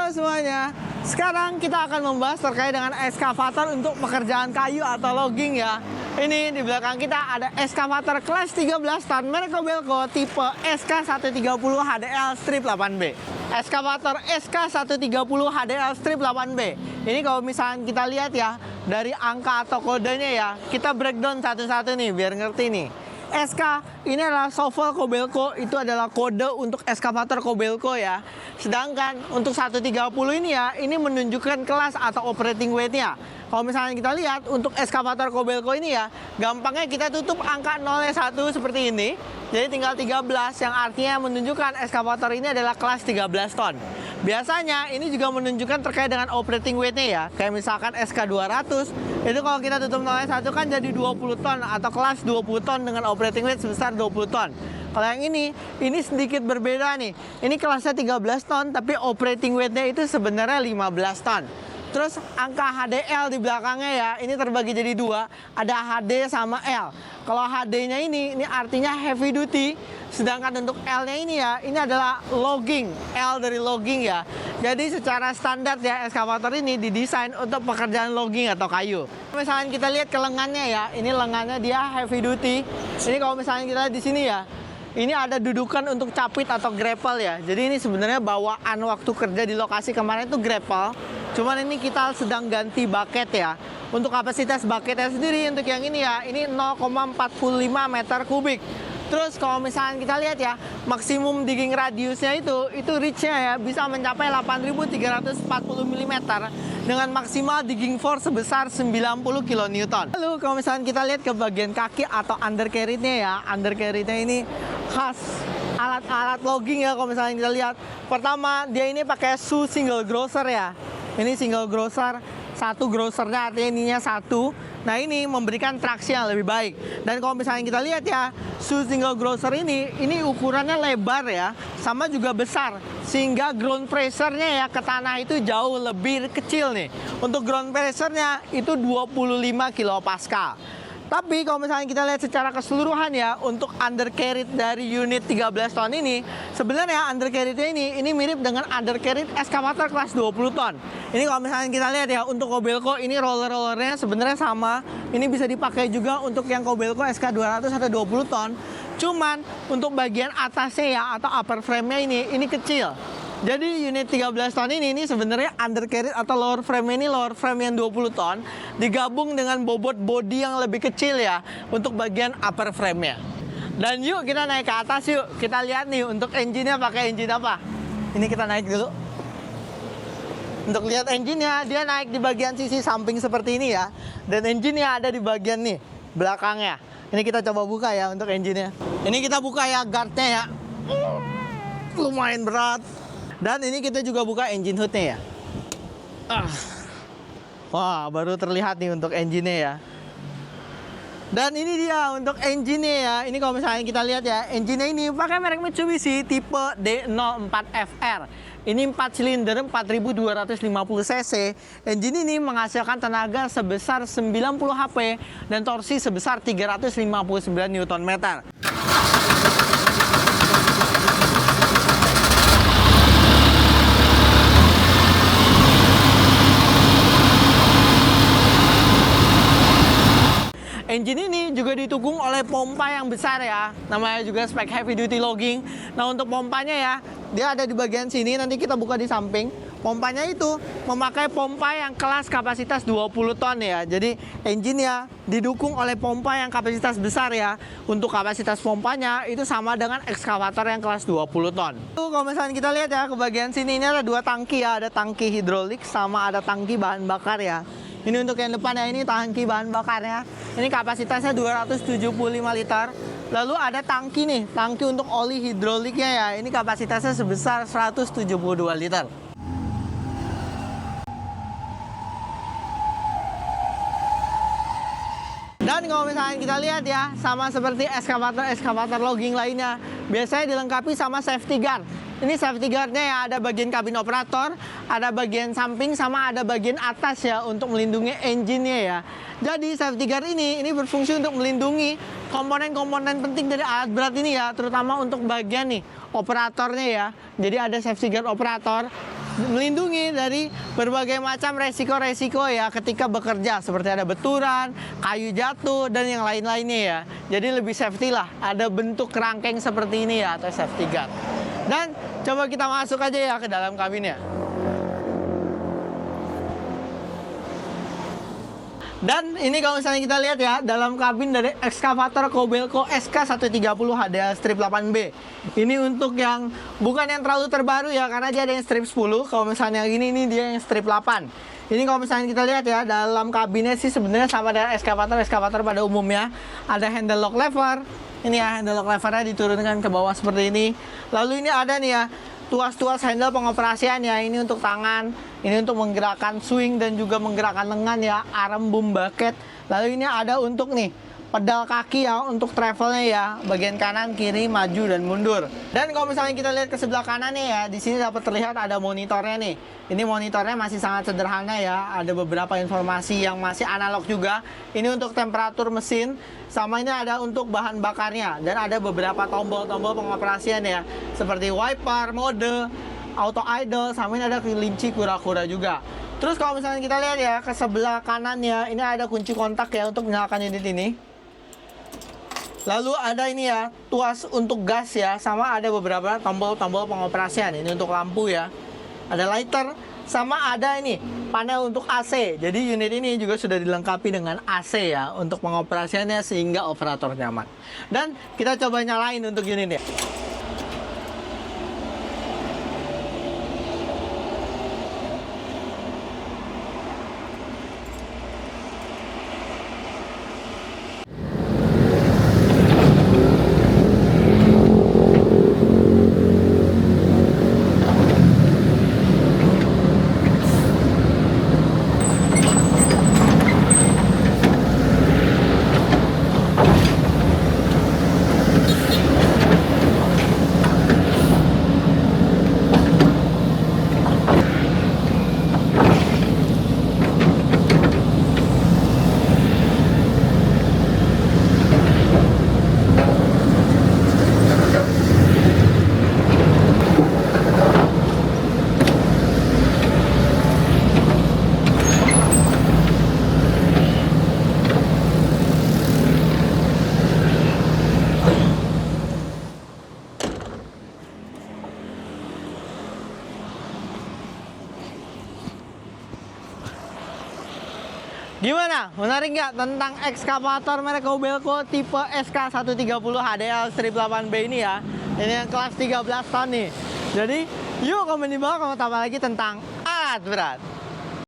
Halo semuanya, sekarang kita akan membahas terkait dengan eskavator untuk pekerjaan kayu atau logging ya. Ini di belakang kita ada eskavator kelas 13 ton merek Kobelco tipe SK130 HDL strip 8B. Eskavator SK130 HDL strip 8B. Ini kalau misalnya kita lihat ya, dari angka atau kodenya ya, kita breakdown satu-satu nih biar ngerti nih. SK ini adalah shovel Kobelco, itu adalah kode untuk eskavator Kobelco ya. Sedangkan untuk 130 ini ya, ini menunjukkan kelas atau operating weight-nya. Kalau misalnya kita lihat untuk eskavator Kobelco ini ya, gampangnya kita tutup angka 0-1 seperti ini. Jadi tinggal 13 yang artinya menunjukkan eskavator ini adalah kelas 13 ton. Biasanya ini juga menunjukkan terkait dengan operating weight-nya ya. Kayak misalkan SK200, itu kalau kita tutup 0-1 kan jadi 20 ton atau kelas 20 ton dengan operating weight sebesar 20 ton. Kalau yang ini sedikit berbeda nih. Ini kelasnya 13 ton tapi operating weight-nya itu sebenarnya 15 ton. Terus angka HDL di belakangnya ya, ini terbagi jadi dua, ada HD sama L. Kalau HD-nya ini artinya heavy duty, sedangkan untuk L-nya ini ya, ini adalah logging, L dari logging ya. Jadi secara standar ya, eskavator ini didesain untuk pekerjaan logging atau kayu. Misalnya kita lihat ke lengannya ya, ini lengannya dia heavy duty. Ini kalau misalnya kita lihat di sini ya, ini ada dudukan untuk capit atau grapple ya. Jadi ini sebenarnya bawaan waktu kerja di lokasi kemarin itu grapple. Cuman ini kita sedang ganti bucket ya. Untuk kapasitas bucketnya sendiri untuk yang ini ya, ini 0,45 meter kubik. Terus kalau misalnya kita lihat ya, maksimum digging radiusnya itu reach-nya ya bisa mencapai 8.340 mm dengan maksimal digging force sebesar 90 kN. Lalu kalau misalnya kita lihat ke bagian kaki atau undercarriage-nya ya, undercarriage-nya ini khas alat-alat logging ya. Kalau misalnya kita lihat, pertama dia ini pakai shoe single grosser ya. Ini single grosser, satu grossernya artinya ininya satu. Nah ini memberikan traksi yang lebih baik. Dan kalau misalnya kita lihat ya, shoe single grosser ini ukurannya lebar ya, sama juga besar. Sehingga ground pressure-nya ya ke tanah itu jauh lebih kecil nih. Untuk ground pressure-nya itu 25 kPa. Tapi kalau misalnya kita lihat secara keseluruhan ya, untuk undercarriage dari unit 13 ton ini, sebenarnya undercarriage-nya ini mirip dengan undercarriage eskavator kelas 20 ton. Ini kalau misalnya kita lihat ya, untuk Kobelco ini roller-rollernya sebenarnya sama. Ini bisa dipakai juga untuk yang Kobelco SK200 atau 20 ton. Cuman untuk bagian atasnya ya, atau upper frame-nya ini kecil. Jadi unit 13 ton ini sebenarnya undercarriage atau lower frame ini lower frame yang 20 ton digabung dengan bobot body yang lebih kecil ya untuk bagian upper frame-nya. Dan yuk kita naik ke atas yuk. Kita lihat nih untuk engine-nya pakai engine apa. Ini kita naik dulu. Untuk lihat engine-nya, dia naik di bagian sisi samping seperti ini ya. Dan engine-nya ada di bagian nih belakangnya. Ini kita coba buka ya untuk engine-nya. Ini kita buka ya guard-nya ya. Lumayan berat. Dan ini kita juga buka engine hood-nya ya. Wah, baru terlihat nih untuk engine-nya ya. Dan ini dia untuk engine-nya ya. Ini kalau misalnya kita lihat ya, engine-nya ini pakai merek Mitsubishi tipe D04FR. Ini 4 silinder 4250 cc. Engine ini menghasilkan tenaga sebesar 90 HP dan torsi sebesar 359 Nm. Engine ini juga didukung oleh pompa yang besar ya, namanya juga spek heavy duty logging. Nah untuk pompanya ya, dia ada di bagian sini, nanti kita buka di samping. Pompanya itu memakai pompa yang kelas kapasitas 20 ton ya. Jadi engine-nya didukung oleh pompa yang kapasitas besar ya. Untuk kapasitas pompanya itu sama dengan ekskavator yang kelas 20 ton. Kalau misalnya kita lihat ya ke bagian sini, ini ada dua tangki ya, ada tangki hidrolik sama ada tangki bahan bakar ya. Ini untuk yang depan ya, ini tangki bahan bakarnya. Ini kapasitasnya 275 liter. Lalu ada tangki nih, tangki untuk oli hidroliknya ya. Ini kapasitasnya sebesar 172 liter. Dan kalau misalnya kita lihat ya, sama seperti eskavator logging lainnya, biasanya dilengkapi sama safety guard. Ini safety guard-nya ya, ada bagian kabin operator, ada bagian samping, sama ada bagian atas ya untuk melindungi engine-nya ya. Jadi safety guard ini berfungsi untuk melindungi komponen-komponen penting dari alat berat ini ya, terutama untuk bagian nih operatornya ya. Jadi ada safety guard operator, melindungi dari berbagai macam resiko-resiko ya ketika bekerja, seperti ada benturan, kayu jatuh, dan yang lain-lainnya ya. Jadi lebih safety lah, ada bentuk kerangkeng seperti ini ya, atau safety guard. Dan coba kita masuk aja ya ke dalam kabinnya. Dan ini kalau misalnya kita lihat ya, dalam kabin dari ekskavator Kobelco SK130 HDL strip 8B. Ini untuk yang bukan yang terlalu terbaru ya, karena dia ada yang strip 10. Kalau misalnya gini, ini dia yang strip 8. Ini kalau misalnya kita lihat ya, dalam kabinnya sih sebenarnya sama dengan ekskavator pada umumnya. Ada handle lock lever. Ini ya, handle lock levernya diturunkan ke bawah seperti ini. Lalu ini ada nih ya, tuas-tuas handle pengoperasian ya. Ini untuk tangan, ini untuk menggerakkan swing dan juga menggerakkan lengan ya, arm boom bucket. Lalu ini ada untuk nih pedal kaki ya, untuk travelnya ya, bagian kanan, kiri, maju dan mundur. Dan kalau misalnya kita lihat ke sebelah kanannya ya, di sini dapat terlihat ada monitornya nih. Ini monitornya masih sangat sederhana ya, ada beberapa informasi yang masih analog juga. Ini untuk temperatur mesin, sama ini ada untuk bahan bakarnya, dan ada beberapa tombol-tombol pengoperasian ya, seperti wiper, mode, auto idle, sama ini ada kelinci kura-kura juga. Terus kalau misalnya kita lihat ya ke sebelah kanan ya, ini ada kunci kontak ya untuk menyalakan unit ini. Lalu ada ini ya, tuas untuk gas ya, sama ada beberapa tombol-tombol pengoperasian. Ini untuk lampu ya, ada lighter, sama ada ini panel untuk AC. Jadi unit ini juga sudah dilengkapi dengan AC ya, untuk pengoperasiannya sehingga operator nyaman. Dan kita coba nyalain untuk unitnya. Gimana? Menarik nggak tentang ekskavator merek Kobelco tipe SK130 HDL strip 8B ini ya? Ini yang kelas 13 ton nih. Jadi, yuk komen di bawah kalau tambah lagi tentang alat berat.